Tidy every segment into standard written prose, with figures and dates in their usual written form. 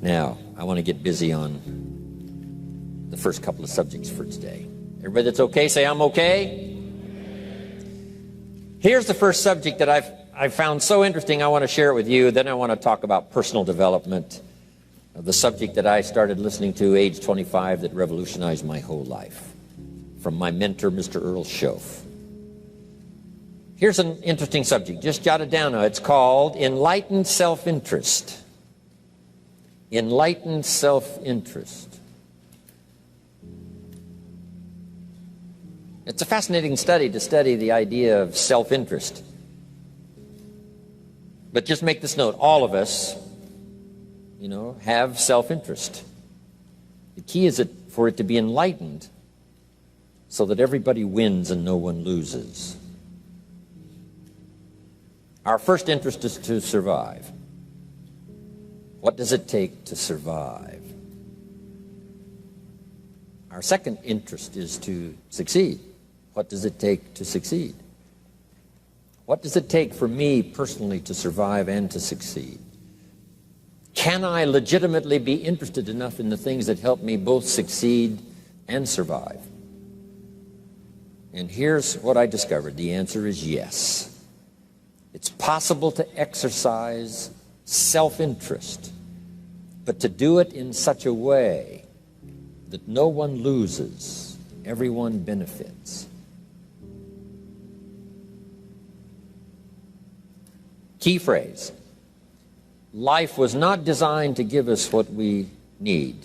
Now, I want to get busy on the first couple of subjects for today. Everybody that's okay, say I'm okay. Here's the first subject that I've found so interesting. I want to share it with you. Then I want to talk about personal development, the subject that I started listening to age 25 that revolutionized my whole life, from my mentor, Mr. Earl Schoaf. Here's an interesting subject. Just jot it down now. It's called enlightened self-interest. Enlightened self-interest. It's a fascinating study to study the idea of self-interest. But just make this note, all of us, have self-interest. The key is for it to be enlightened so that everybody wins and no one loses. Our first interest is to survive. What does it take to survive? Our second interest is to succeed. What does it take to succeed? What does it take for me personally to survive and to succeed? Can I legitimately be interested enough in the things that help me both succeed and survive? And here's what I discovered. The answer is yes. It's possible to exercise self-interest, but to do it in such a way that no one loses, everyone benefits. Key phrase: life was not designed to give us what we need.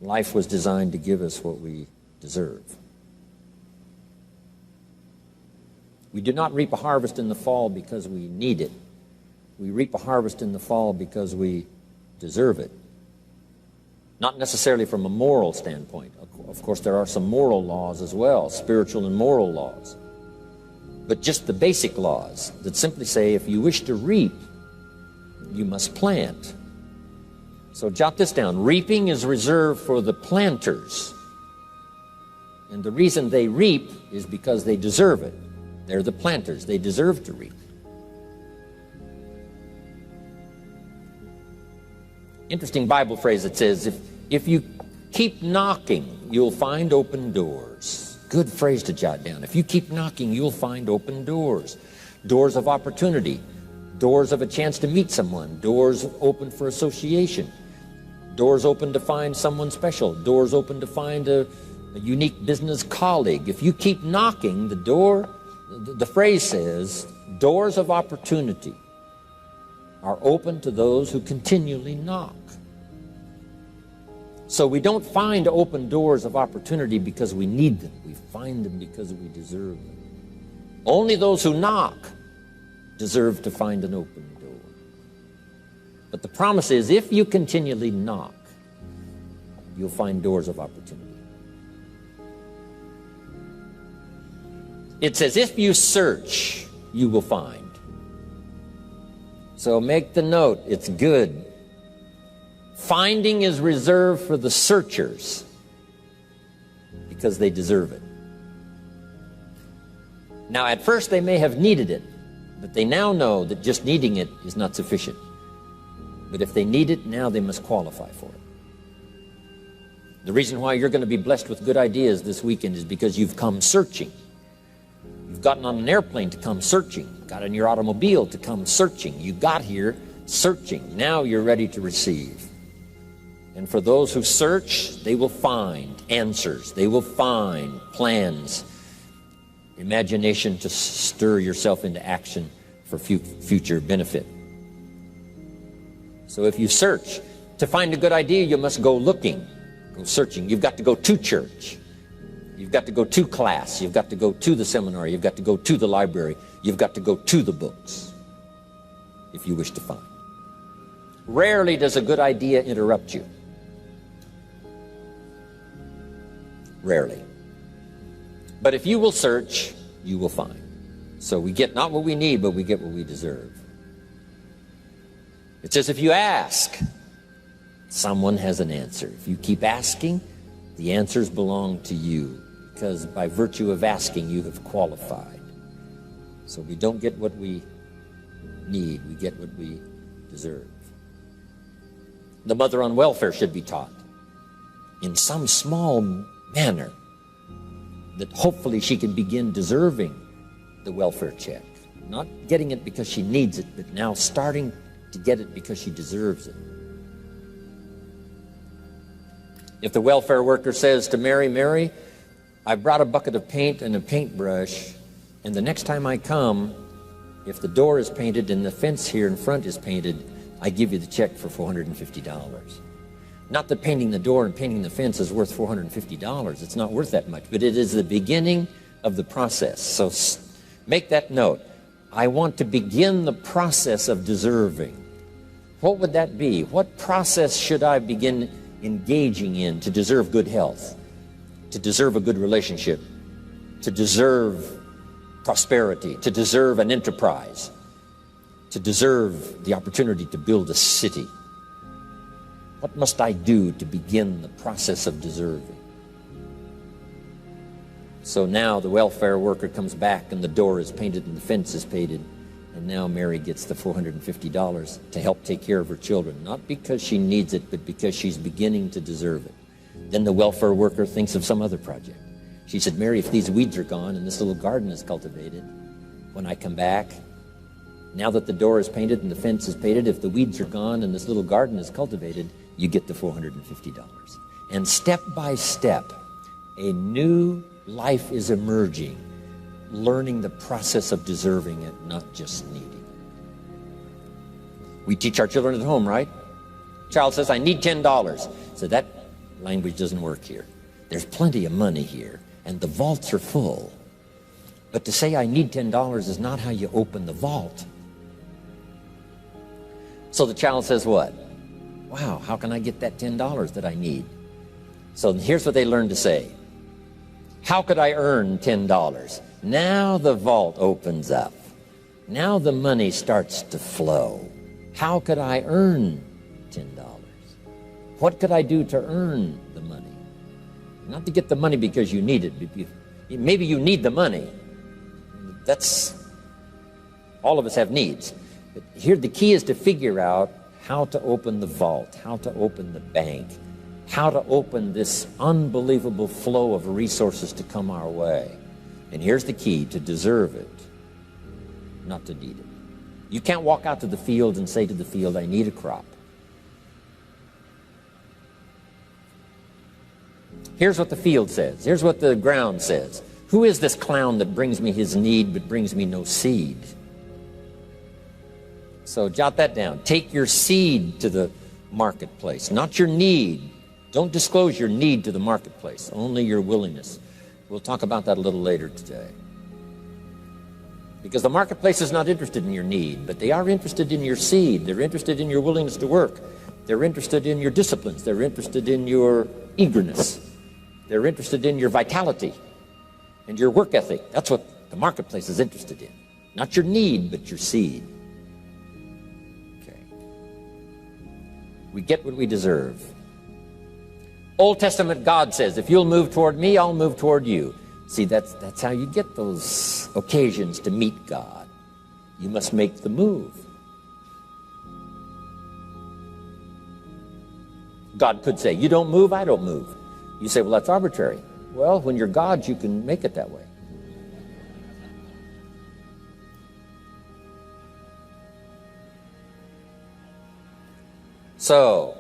Life was designed to give us what we deserve. We do not reap a harvest in the fall because we need it. We reap a harvest in the fall because we deserve it. Not necessarily from a moral standpoint. Of course, there are some moral laws as well, spiritual and moral laws. But just the basic laws that simply say if you wish to reap, you must plant. So jot this down. Reaping is reserved for the planters. And the reason they reap is because they deserve it. They're the planters. They deserve to reap. Interesting Bible phrase that says, if you keep knocking, you'll find open doors. Good phrase to jot down. If you keep knocking, you'll find open doors. Doors of opportunity. Doors of a chance to meet someone. Doors open for association. Doors open to find someone special. Doors open to find a unique business colleague. If you keep knocking, the phrase says, doors of opportunity are open to those who continually knock. So we don't find open doors of opportunity because we need them. We find them because we deserve them. Only those who knock deserve to find an open door. But the promise is, if you continually knock, you'll find doors of opportunity. It says, if you search, you will find. So make the note, it's good. Finding is reserved for the searchers because they deserve it. Now, at first they may have needed it, but they now know that just needing it is not sufficient. But if they need it, now they must qualify for it. The reason why you're going to be blessed with good ideas this weekend is because you've come searching. You've gotten on an airplane to come searching. Got in your automobile to come searching. You got here searching. Now you're ready to receive. And for those who search, they will find answers. They will find plans, imagination to stir yourself into action for future benefit. So if you search, to find a good idea, you must go looking, go searching. You've got to go to church. You've got to go to class. You've got to go to the seminar. You've got to go to the library. You've got to go to the books if you wish to find. Rarely does a good idea interrupt you. Rarely. But if you will search, you will find. So we get not what we need, but we get what we deserve. It says if you ask, someone has an answer. If you keep asking, the answers belong to you, because by virtue of asking, you have qualified. So we don't get what we need, we get what we deserve. The mother on welfare should be taught in some small manner that hopefully she can begin deserving the welfare check. Not getting it because she needs it, but now starting to get it because she deserves it. If the welfare worker says to Mary, Mary, I brought a bucket of paint and a paintbrush, and the next time I come, if the door is painted and the fence here in front is painted, I give you the check for $450. Not that painting the door and painting the fence is worth $450. It's not worth that much, but it is the beginning of the process. So make that note. I want to begin the process of deserving. What would that be? What process should I begin engaging in to deserve good health, to deserve a good relationship, to deserve prosperity, to deserve an enterprise, to deserve the opportunity to build a city? What must I do to begin the process of deserving? So now the welfare worker comes back and the door is painted and the fence is painted, and now Mary gets the $450 to help take care of her children, not because she needs it, but because she's beginning to deserve it. Then the welfare worker thinks of some other project. She said, Mary, if these weeds are gone and this little garden is cultivated, when I come back, now that the door is painted and the fence is painted, if the weeds are gone and this little garden is cultivated, you get the $450. And step by step, a new life is emerging, learning the process of deserving it, not just needing. We teach our children at home, right? Child says, I need $10. So that language doesn't work here. There's plenty of money here, and the vaults are full. But to say I need $10 is not how you open the vault. So the child says what? Wow, how can I get that $10 that I need? So here's what they learn to say. How could I earn $10? Now the vault opens up. Now the money starts to flow. How could I earn $10? What could I do to earn the money? Not to get the money because you need it. Maybe you need the money. That's, all of us have needs. But here the key is to figure out how to open the vault, how to open the bank, how to open this unbelievable flow of resources to come our way. And here's the key: to deserve it, not to need it. You can't walk out to the field and say to the field, I need a crop. Here's what the field says. Here's what the ground says. Who is this clown that brings me his need but brings me no seed? So jot that down. Take your seed to the marketplace, not your need. Don't disclose your need to the marketplace, only your willingness. We'll talk about that a little later today. Because the marketplace is not interested in your need, but they are interested in your seed. They're interested in your willingness to work. They're interested in your disciplines. They're interested in your eagerness. They're interested in your vitality and your work ethic. That's what the marketplace is interested in. Not your need, but your seed. Okay. We get what we deserve. Old Testament God says, if you'll move toward me, I'll move toward you. See, that's how you get those occasions to meet God. You must make the move. God could say, you don't move, I don't move. You say, well, that's arbitrary. Well, when you're God, you can make it that way. So,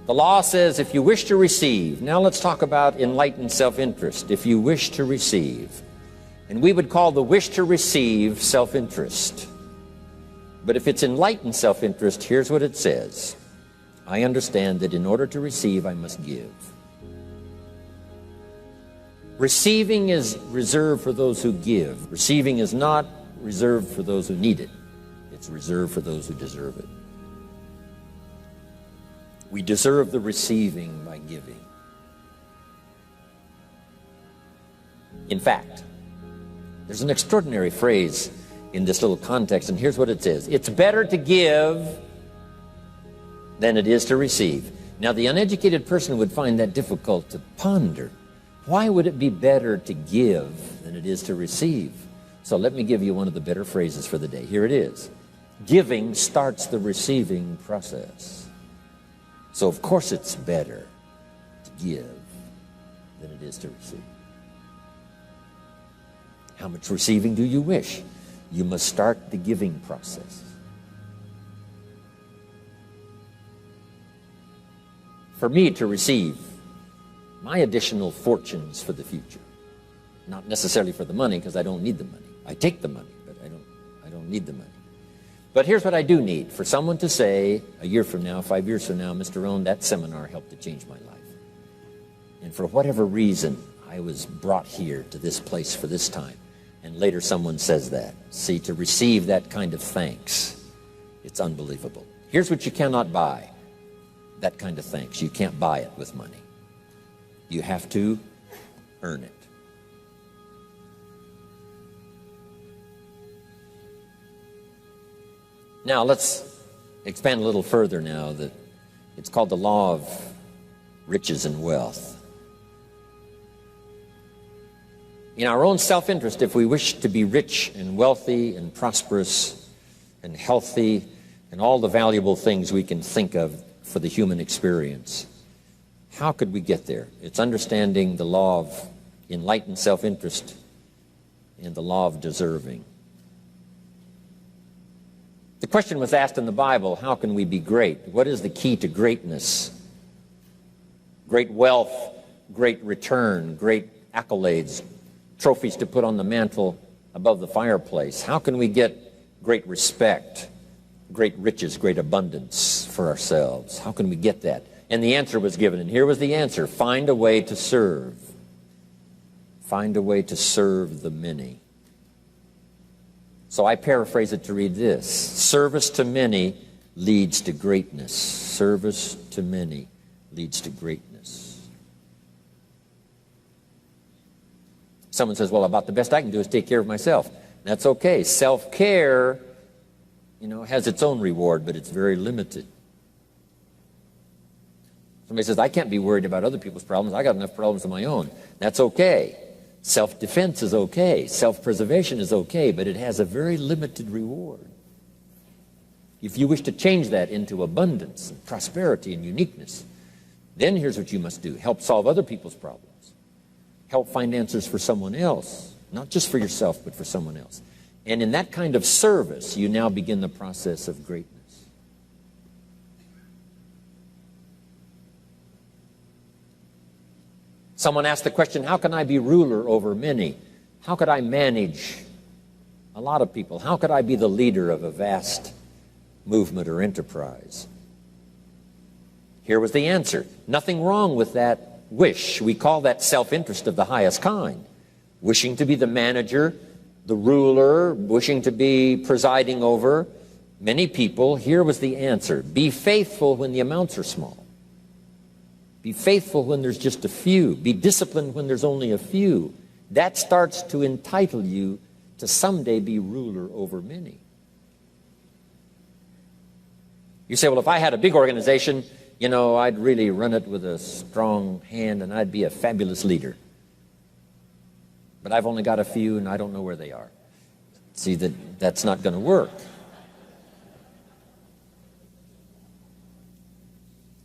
the law says if you wish to receive, now let's talk about enlightened self-interest. If you wish to receive, and we would call the wish to receive self-interest. But if it's enlightened self-interest, here's what it says. I understand that in order to receive, I must give. Receiving is reserved for those who give. Receiving is not reserved for those who need it. It's reserved for those who deserve it. We deserve the receiving by giving. In fact, there's an extraordinary phrase in this little context, and here's what it says. It's better to give than it is to receive. Now, the uneducated person would find that difficult to ponder. Why would it be better to give than it is to receive? So let me give you one of the better phrases for the day. Here it is. Giving starts the receiving process. So of course it's better to give than it is to receive. How much receiving do you wish? You must start the giving process. For me to receive my additional fortunes for the future, not necessarily for the money, because I don't need the money. I take the money, but I don't need the money. But here's what I do need: for someone to say a year from now, 5 years from now, Mr. Rohn, that seminar helped to change my life. And for whatever reason, I was brought here to this place for this time. And later someone says that. See, to receive that kind of thanks, it's unbelievable. Here's what you cannot buy: that kind of thanks. You can't buy it with money. You have to earn it. Now let's expand a little further now. That it's called the law of riches and wealth. In our own self-interest, if we wish to be rich and wealthy and prosperous and healthy and all the valuable things we can think of for the human experience, how could we get there? It's understanding the law of enlightened self-interest and the law of deserving. The question was asked in the Bible, how can we be great? What is the key to greatness? Great wealth, great return, great accolades, trophies to put on the mantle above the fireplace. How can we get great respect, great riches, great abundance for ourselves? How can we get that? And the answer was given, and here was the answer: find a way to serve. Find a way to serve the many. So I paraphrase it to read this: service to many leads to greatness. Service to many leads to greatness. Someone says, well, about the best I can do is take care of myself. That's okay. Self-care, has its own reward, but it's very limited. Somebody says, I can't be worried about other people's problems. I got enough problems of my own. That's okay. Self-defense is okay. Self-preservation is okay, but it has a very limited reward. If you wish to change that into abundance and prosperity and uniqueness, then here's what you must do: help solve other people's problems. Help find answers for someone else, not just for yourself, but for someone else. And in that kind of service, you now begin the process of greatness. Someone asked the question, how can I be ruler over many? How could I manage a lot of people? How could I be the leader of a vast movement or enterprise? Here was the answer. Nothing wrong with that wish. We call that self-interest of the highest kind. Wishing to be the manager, the ruler, wishing to be presiding over many people. Here was the answer: be faithful when the amounts are small. Be faithful when there's just a few. Be disciplined when there's only a few. That starts to entitle you to someday be ruler over many. You say, well, if I had a big organization, I'd really run it with a strong hand and I'd be a fabulous leader. But I've only got a few and I don't know where they are. See, that's not going to work.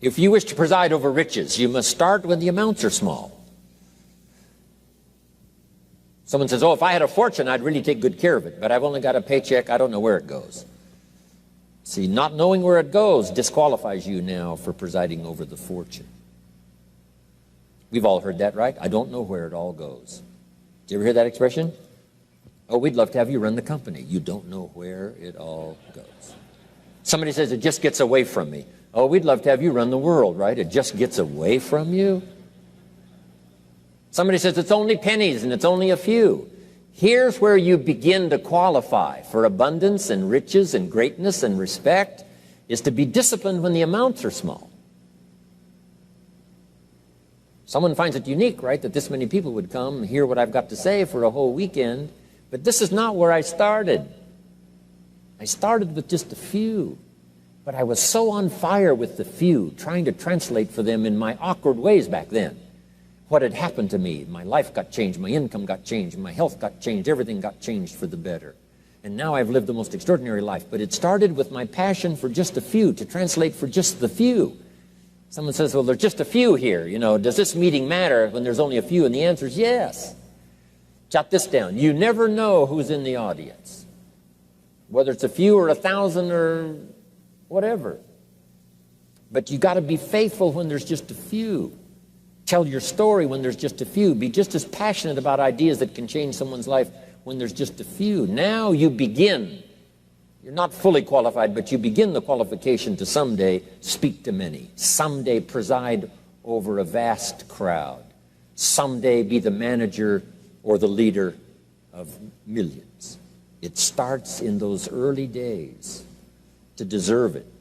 If you wish to preside over riches, you must start when the amounts are small. Someone says, oh, if I had a fortune, I'd really take good care of it, but I've only got a paycheck, I don't know where it goes. See, not knowing where it goes disqualifies you now for presiding over the fortune. We've all heard that, right? I don't know where it all goes. Did you ever hear that expression? Oh, we'd love to have you run the company. You don't know where it all goes. Somebody says, it just gets away from me. Oh, we'd love to have you run the world, right? It just gets away from you. Somebody says, it's only pennies and it's only a few. Here's where you begin to qualify for abundance and riches and greatness and respect, is to be disciplined when the amounts are small. Someone finds it unique, right, that this many people would come and hear what I've got to say for a whole weekend, but this is not where I started. I started with just a few, but I was so on fire with the few, trying to translate for them in my awkward ways back then what had happened to me. My life got changed, my income got changed, my health got changed, everything got changed for the better. And now I've lived the most extraordinary life. But it started with my passion for just a few, to translate for just the few. Someone says, well, there's just a few here. You know, does this meeting matter when there's only a few? And the answer is yes. Jot this down. You never know who's in the audience, whether it's a few or 1,000 or whatever. But you got to be faithful when there's just a few. Tell your story when there's just a few. Be just as passionate about ideas that can change someone's life when there's just a few. Now you begin. You're not fully qualified, but you begin the qualification to someday speak to many. Someday preside over a vast crowd. Someday be the manager or the leader of millions. It starts in those early days. To deserve it,